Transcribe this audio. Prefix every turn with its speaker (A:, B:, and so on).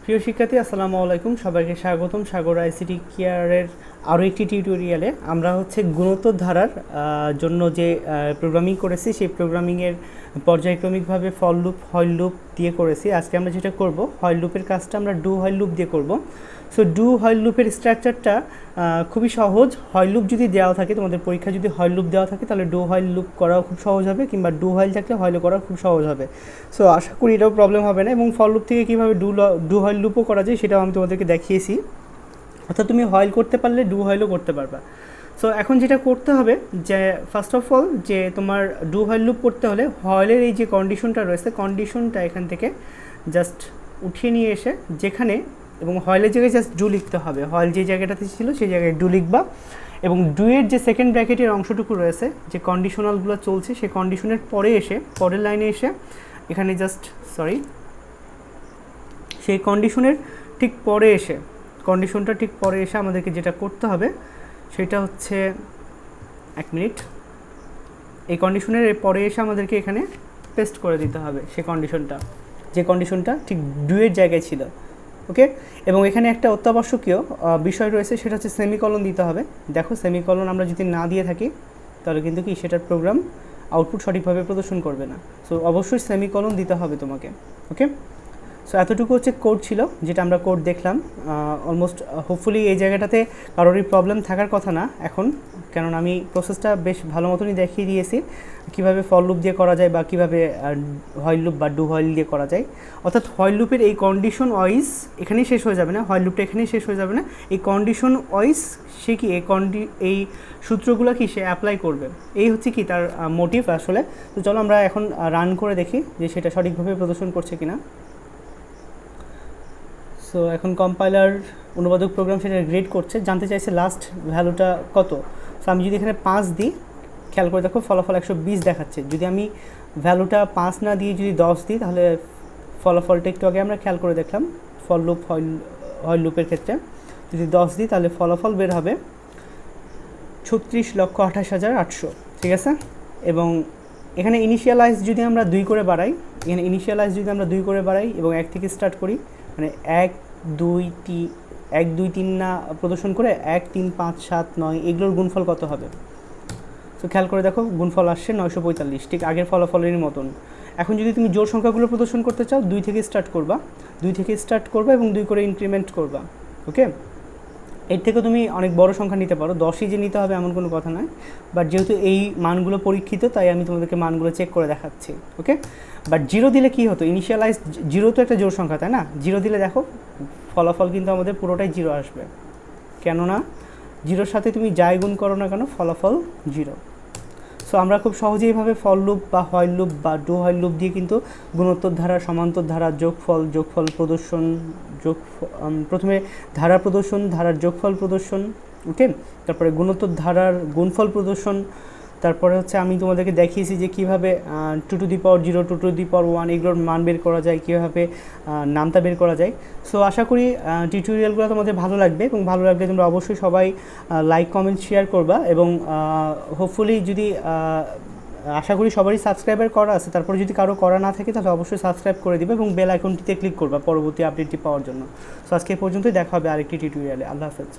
A: প্রিয় শিক্ষার্থী আসসালামু আলাইকুম, সবাইকে স্বাগতম সাগর আইসিটি কেয়ারের আরও একটি টিউটোরিয়ালে। আমরা গুণোত্তর ধারার জন্য যে প্রোগ্রামিং করেছি সেই প্রোগ্রামিংয়ের পর্যায়ক্রমিকভাবে ফর লুপ হইল লুপ দিয়ে করেছি। আজকে আমরা যেটা করব, হইল লুপের কাজটা আমরা ডু হইল লুপ দিয়ে করব। সো ডু হইল লুপের স্ট্রাকচারটা খুবই সহজ। হইল লুপ যদি দেওয়া থাকে, তোমাদের পরীক্ষা যদি হইল লুপ দেওয়া থাকে তাহলে ডু হইল লুপ করাও খুব সহজ হবে, কিংবা ডু হইল থাকলে হইল করাও খুব সহজ হবে। সো আশা করি এটাও প্রবলেম হবে না। এবং ফর লুপ থেকে কীভাবে ডু হইল লুপও করা যায় সেটাও আমি তোমাদেরকে দেখিয়েছি। অর্থাৎ তুমি হইল করতে পারলে ডু হইলও করতে পারবা। সো এখন যেটা করতে হবে যে ফার্স্ট অফ অল যে তোমার ডু হইল লুপ করতে হলে হইলের এই যে কন্ডিশনটা রয়েছে, কন্ডিশনটা এখান থেকে জাস্ট উঠিয়ে নিয়ে এসে যেখানে, এবং হইলের জায়গায় জাস্ট ডু লিখতে হবে। হইল যে জায়গাটাতে ছিল সেই জায়গায় ডু লিখবা, এবং ডুয়ের যে সেকেন্ড ব্র্যাকেটের অংশটুকু রয়েছে, যে কন্ডিশনালগুলো চলছে, সেই কন্ডিশনের পরে এসে পরের লাইনে এসে এখানে জাস্ট সেই কন্ডিশনের ঠিক পরে এসে, কন্ডিশনটা ঠিক পরে এসে আমাদেরকে যেটা করতে হবে সেটা হচ্ছে, এক মিনিট, এই কন্ডিশনের পরে এসে আমাদেরকে এখানে পেস্ট করে দিতে হবে সেই কন্ডিশনটা, যে কন্ডিশনটা ঠিক ডুয়ের জায়গায় ছিল। ওকে, এবং এখানে একটা অত্যাবশ্যকীয় বিষয় রয়েছে, সেটা হচ্ছে সেমিকলন দিতে হবে। দেখো, সেমিকলন আমরা যদি না দিয়ে থাকি তাহলে কিন্তু কি সেটার প্রোগ্রাম আউটপুট সঠিকভাবে প্রদর্শন করবে না। সো অবশ্যই সেমিকলন দিতে হবে তোমাকে। ওকে, সো এতটুকু হচ্ছে কোড ছিল, যেটা আমরা কোড দেখলাম। অলমোস্ট হোপফুলি এই জায়গাটাতে কারোরই প্রবলেম থাকার কথা না এখন, কারণ আমি প্রসেসটা বেশ ভালো মতনই দেখিয়ে দিয়েছি কীভাবে ফর লুপ দিয়ে করা যায়, বা কীভাবে হইল লুপ বা ডু হইল দিয়ে করা যায়। অর্থাৎ হইল লুপের এই কন্ডিশন ওয়াইজ এখানেই শেষ হয়ে যাবে না, হইল লুপটা এখানেই শেষ হয়ে যাবে না, এই কন্ডিশন ওয়াইজ সে কি এই সূত্রগুলো কি সে অ্যাপ্লাই করবে, এই হচ্ছে কি তার মোটিভ আসলে। তো চলো আমরা এখন রান করে দেখি যে সেটা সঠিকভাবে প্রদর্শন করছে কিনা। সো এখন কম্পাইলার অনুবাদক প্রোগ্রাম সেটা গ্রেড করছে, জানতে চাইছে লাস্ট ভ্যালুটা কত। সো আমি যদি এখানে 5 দিই, খেয়াল করে দেখো ফলাফল 120 দেখাচ্ছে। যদি আমি ভ্যালুটা 5 না দিয়ে যদি 10 দিই, তাহলে ফলাফলটা একটু আগে আমরা খেয়াল করে দেখলাম ফর লুপ হইল লুপের ক্ষেত্রে যদি 10 দিই তাহলে ফলাফল বের হবে 36,28,800। ঠিক আছে, এবং এখানে ইনিশিয়ালাইজ যদি আমরা 2 করে বাড়াই, এবং 1 থেকে স্টার্ট করি, মানে 1 2 3 না প্রদর্শন করে 1 3 5 7 9 এগুলোর গুণফল কত হবে। তো খেয়াল করে দেখো গুণফল আসছে 945, ঠিক আগের ফলাফলের মতন। এখন যদি তুমি জোড় সংখ্যাগুলো প্রদর্শন করতে চাও, 2 থেকে স্টার্ট করবা এবং 2 করে ইনক্রিমেন্ট করবা। ওকে, এর থেকে তুমি অনেক বড় সংখ্যা নিতে পারো, 10ই যে নিতে হবে এমন কোনো কথা নয়, বাট যেহেতু এই মানগুলো পরীক্ষিত তাই আমি তোমাদেরকে মানগুলো চেক করে দেখাচ্ছি। ওকে, বাট 0 দিলে কী হতো, ইনিশিয়ালাইজ 0 তো একটা জোড় সংখ্যা, তাই না? 0 দিলে দেখো ফলাফল কিন্তু আমাদের পুরোটাই 0 আসবে, কেননা 0-র সাথে তুমি যাই গুণ করো না কেন ফলাফল 0। সো আমরা খুব সহজেই এইভাবে ফর লুপ বা হইল লুপ বা ডু হইল লুপ দিয়ে কিন্তু গুণোত্তর ধারা, সমান্তর ধারা, যোগফল প্রদর্শন, প্রথমে ধারা প্রদর্শন, ধারার যোগফল প্রদর্শন, ওকে, তারপরে গুণোত্তর ধারার গুণফল প্রদর্শন, তারপরে হচ্ছে আমি তোমাদেরকে দেখিয়েছি যে কীভাবে 2 to the power 0, 2 to the power 1 এগুলোর মান বের করা যায়, কীভাবে নামতা বের করা যায়। সো আশা করি টিউটোরিয়ালগুলো তোমাদের ভালো লাগবে, এবং ভালো লাগলে তোমরা অবশ্যই সবাই লাইক কমেন্ট শেয়ার করবা, এবং হোপফুলি যদি আশা করি সবারই সাবস্ক্রাইবার করা আছে, তারপরে যদি কারো করা না থাকে তাহলে অবশ্যই সাবস্ক্রাইব করে দিবে এবং বেল আইকনটিতে ক্লিক করবা পরবর্তী আপডেটটি পাওয়ার জন্য। সো আজকে এই পর্যন্তই, দেখা হবে আরেকটি টিউটোরিয়ালে। আল্লাহ হাফেজ।